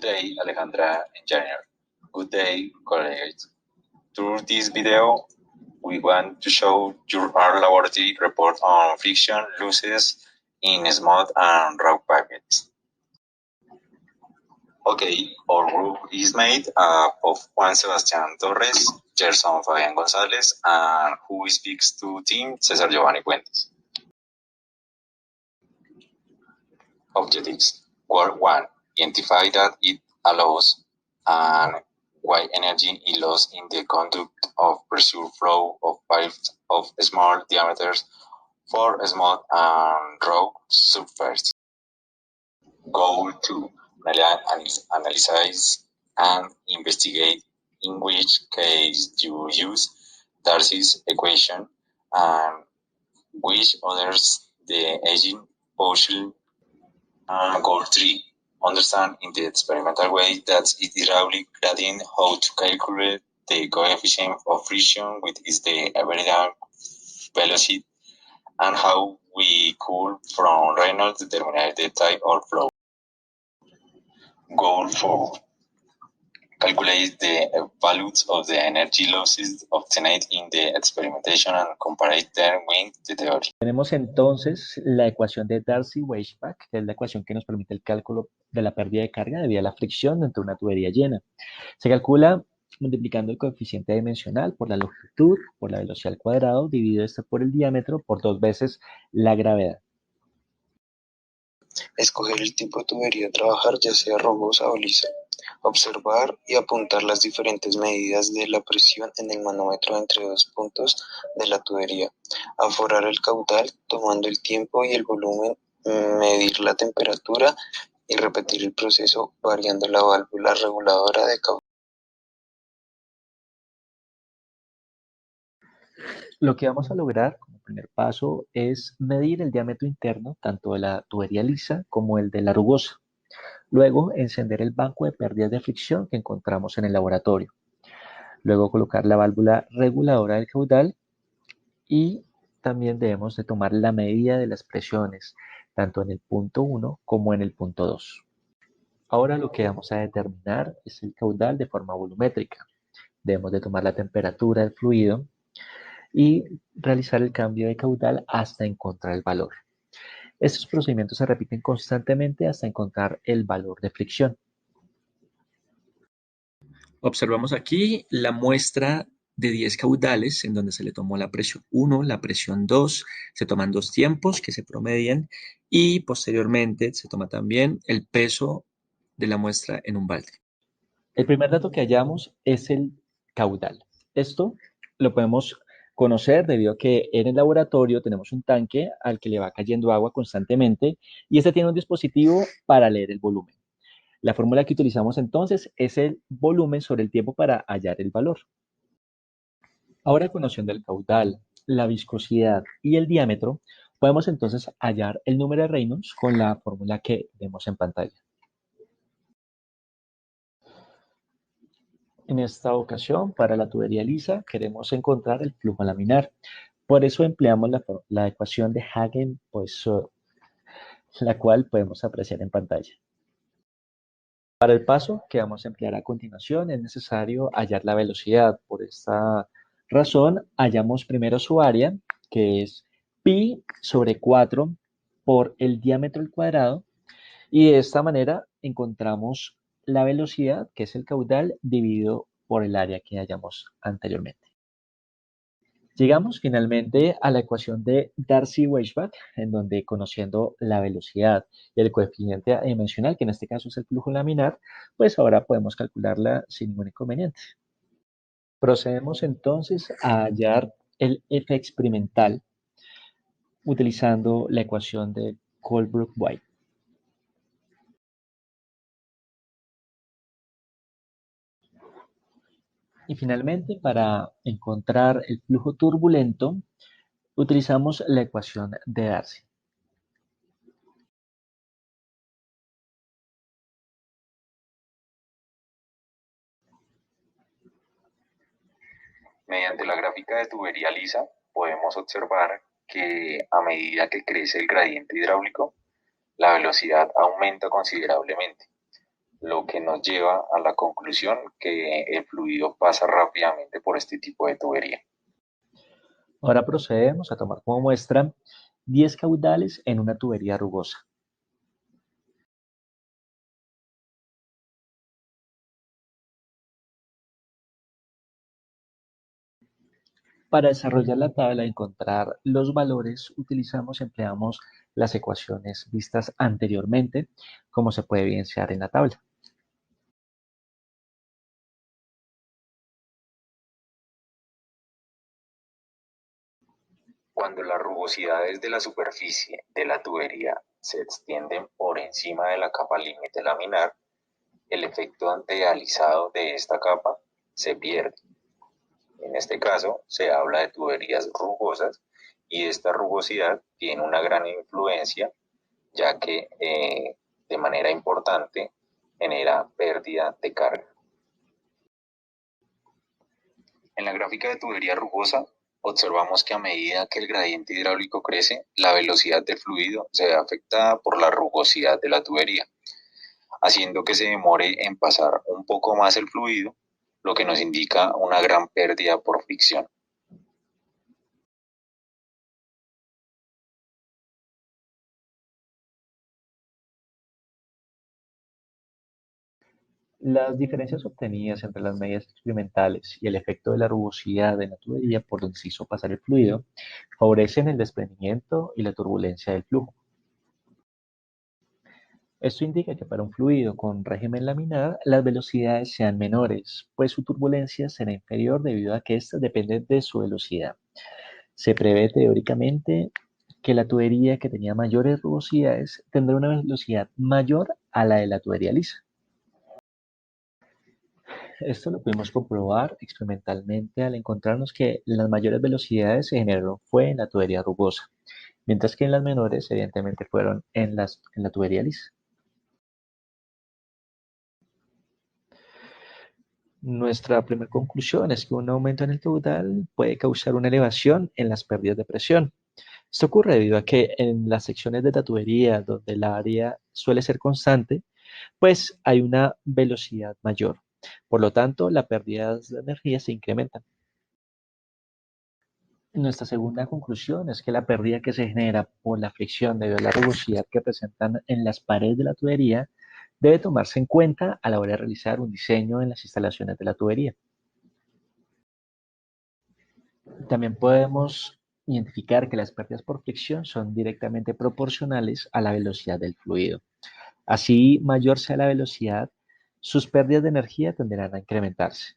day, Alejandra Engineer. Good day, colleagues. Through this video, we want to show you our laboratory report on friction losses in smooth and rough pavements. Okay, our group is made up of Juan Sebastián Torres, Gerson Fabián González, and who speaks to team Cesar Giovanni Puentes. Objectives. Work 1. Identify that it allows and why energy is lost in the conduct of pressure flow of pipes of small diameters for smooth and raw surface. Goal 2. Analyze and investigate in which case you use Darcy's equation and which others the aging portion. Goal 3. Understand in the experimental way that it is hydraulic gradient how to calculate the coefficient of friction with is the average velocity and how we could from Reynolds determine the type of flow. Goal 4. Calculate the values of the energy losses obtained in the experimentation and compare them with the theory. Tenemos entonces la ecuación de Darcy-Weisbach, que es la ecuación que nos permite el cálculo de la pérdida de carga debido a la fricción dentro de una tubería llena. Se calcula multiplicando el coeficiente dimensional por la longitud, por la velocidad al cuadrado, dividido esto por el diámetro, por 2 veces la gravedad. Escoger el tipo de tubería a trabajar, ya sea rugosa o lisa. Observar y apuntar las diferentes medidas de la presión en el manómetro entre dos puntos de la tubería. Aforar el caudal tomando el tiempo y el volumen, medir la temperatura y repetir el proceso variando la válvula reguladora de caudal. Lo que vamos a lograr como primer paso es medir el diámetro interno tanto de la tubería lisa como el de la rugosa. Luego, encender el banco de pérdidas de fricción que encontramos en el laboratorio. Luego, colocar la válvula reguladora del caudal y también debemos de tomar la medida de las presiones, tanto en el punto 1 como en el punto 2. Ahora lo que vamos a determinar es el caudal de forma volumétrica. Debemos de tomar la temperatura del fluido y realizar el cambio de caudal hasta encontrar el valor. Estos procedimientos se repiten constantemente hasta encontrar el valor de fricción. Observamos aquí la muestra de 10 caudales en donde se le tomó la presión 1, la presión 2, se toman 2 tiempos que se promedian y posteriormente se toma también el peso de la muestra en un balde. El primer dato que hallamos es el caudal. Esto lo podemos conocer debido a que en el laboratorio tenemos un tanque al que le va cayendo agua constantemente y este tiene un dispositivo para leer el volumen. La fórmula que utilizamos entonces es el volumen sobre el tiempo para hallar el valor. Ahora, conociendo el caudal, la viscosidad y el diámetro, podemos entonces hallar el número de Reynolds con la fórmula que vemos en pantalla. En esta ocasión, para la tubería lisa, queremos encontrar el flujo laminar. Por eso empleamos la ecuación de Hagen-Poiseuille, la cual podemos apreciar en pantalla. Para el paso que vamos a emplear a continuación, es necesario hallar la velocidad. Por esta razón, hallamos primero su área, que es pi sobre 4 por el diámetro al cuadrado, y de esta manera encontramos la velocidad, que es el caudal, dividido por el área que hallamos anteriormente. Llegamos finalmente a la ecuación de Darcy-Weisbach, en donde conociendo la velocidad y el coeficiente dimensional, que en este caso es el flujo laminar, pues ahora podemos calcularla sin ningún inconveniente. Procedemos entonces a hallar el F experimental utilizando la ecuación de Colebrook-White. Y finalmente, para encontrar el flujo turbulento, utilizamos la ecuación de Darcy. Mediante la gráfica de tubería lisa, podemos observar que a medida que crece el gradiente hidráulico, la velocidad aumenta considerablemente. lo que nos lleva a la conclusión que el fluido pasa rápidamente por este tipo de tubería. Ahora procedemos a tomar como muestra 10 caudales en una tubería rugosa. Para desarrollar la tabla y encontrar los valores, empleamos las ecuaciones vistas anteriormente, como se puede evidenciar en la tabla. Cuando las rugosidades de la superficie de la tubería se extienden por encima de la capa límite laminar, el efecto de alisado de esta capa se pierde. En este caso, se habla de tuberías rugosas y esta rugosidad tiene una gran influencia, ya que de manera importante genera pérdida de carga. En la gráfica de tubería rugosa, observamos que a medida que el gradiente hidráulico crece, la velocidad del fluido se ve afectada por la rugosidad de la tubería, haciendo que se demore en pasar un poco más el fluido, lo que nos indica una gran pérdida por fricción. Las diferencias obtenidas entre las medidas experimentales y el efecto de la rugosidad de la tubería por donde se hizo pasar el fluido favorecen el desprendimiento y la turbulencia del flujo. Esto indica que para un fluido con régimen laminar, las velocidades sean menores, pues su turbulencia será inferior debido a que ésta depende de su velocidad. Se prevé teóricamente que la tubería que tenía mayores rugosidades tendrá una velocidad mayor a la de la tubería lisa. Esto lo pudimos comprobar experimentalmente al encontrarnos que las mayores velocidades se generaron fue en la tubería rugosa, mientras que en las menores evidentemente fueron en la tubería lisa. Nuestra primera conclusión es que un aumento en el caudal puede causar una elevación en las pérdidas de presión. Esto ocurre debido a que en las secciones de la tubería donde el área suele ser constante, pues hay una velocidad mayor. Por lo tanto, las pérdidas de energía se incrementan. Nuestra segunda conclusión es que la pérdida que se genera por la fricción debido a la rugosidad que presentan en las paredes de la tubería debe tomarse en cuenta a la hora de realizar un diseño en las instalaciones de la tubería. También podemos identificar que las pérdidas por fricción son directamente proporcionales a la velocidad del fluido. Así, mayor sea la velocidad, sus pérdidas de energía tenderán a incrementarse.